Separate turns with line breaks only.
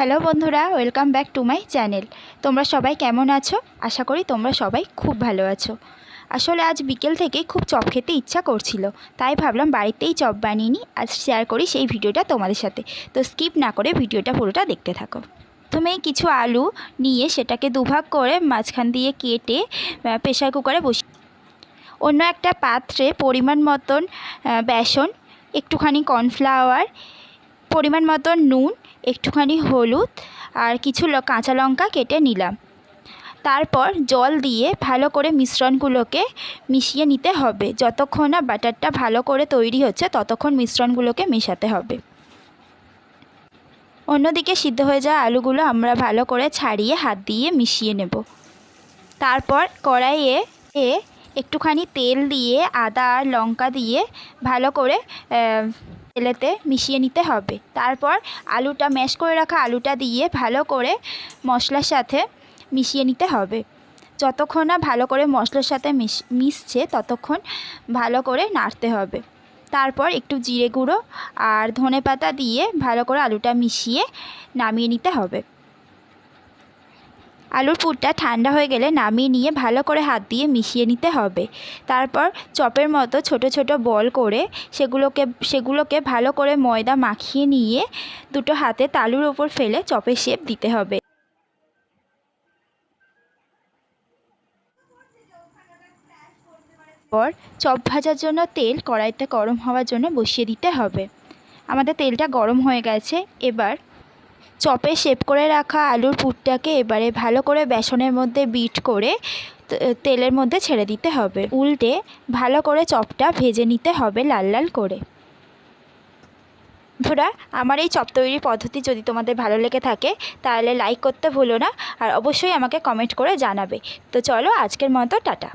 Hello বন্ধুরা, welcome back to my channel. তোমরা সবাই কেমন আছো? আশা করি তোমরা সবাই খুব ভালো আছো। আসলে আজ বিকেল থেকেই খুব চপ খেতে ইচ্ছা করছিল, তাই ভাবলাম বাড়িতেই চপ বানিয়ে নিই, আজ শেয়ার করি সেই ভিডিওটা তোমাদের সাথে। তো স্কিপ না করে ভিডিওটা পুরোটা দেখতে থাকো। প্রথমেই কিছু আলু নিয়ে সেটাকে দুভাগ করে মাঝখান দিয়ে কেটে প্রেসার কুকারে বসিয়ে অন্য একটা পাত্রে পরিমাণ মতন বেসন, একটুখানি কর্নফ্লাওয়ার, পরিমাণ মতন নুন, একটুখানি হলুদ আর কিছু কাঁচা লঙ্কা কেটে নিলাম। তারপর জল দিয়ে ভালো করে মিশ্রণগুলোকে মিশিয়ে নিতে হবে। যতক্ষণ না ব্যাটারটা ভালো করে তৈরি হচ্ছে ততক্ষণ মিশ্রণগুলোকে মেশাতে হবে। অন্যদিকে সিদ্ধ হয়ে যাওয়া আলুগুলো আমরা ভালো করে ছাড়িয়ে হাত দিয়ে মিশিয়ে নেব। তারপর কড়াইয়ে একটুখানি তেল দিয়ে আদা আর লঙ্কা দিয়ে ভালো করে তেলেতে মিশিয়ে নিতে হবে। তারপর আলুটা ম্যাশ করে রাখা আলুটা দিয়ে ভালো করে মশলার সাথে মিশিয়ে নিতে হবে। যতক্ষণ না ভালো করে মশলার সাথে মিশছে ততক্ষণ ভালো করে নাড়তে হবে। তারপর একটু জিরে গুঁড়ো আর ধনেপাতা দিয়ে ভালো করে আলুটা মিশিয়ে নামিয়ে নিতে হবে। আলুর পুরটা ঠান্ডা হয়ে গেলে নামিয়ে নিয়ে ভালো করে হাত দিয়ে মিশিয়ে নিতে হবে। তারপর চপের মতো ছোট ছোট বল করে সেগুলোকে ভালো করে ময়দা মাখিয়ে নিয়ে দুটো হাতে তালুর ওপর ফেলে চপের শেপ দিতে হবে। পর চপ ভাজার জন্য তেল কড়াইতে গরম হওয়ার জন্য বসিয়ে দিতে হবে। আমাদের তেলটা গরম হয়ে গেছে। এবার চপে শেপ করে রাখা আলুর পুরটাকে এবারে ভালো করে বেসনের মধ্যে বিট করে তেলের মধ্যে ছেড়ে দিতে হবে। উল্টে ভালো করে চপটা ভেজে নিতে হবে লাল লাল করে। বন্ধুরা, আমার এই চপ তৈরির পদ্ধতি যদি তোমাদের ভালো লেগে থাকে তাহলে লাইক করতে ভুলো না, আর অবশ্যই আমাকে কমেন্ট করে জানাবে। তো চলো, আজকের মতো টাটা।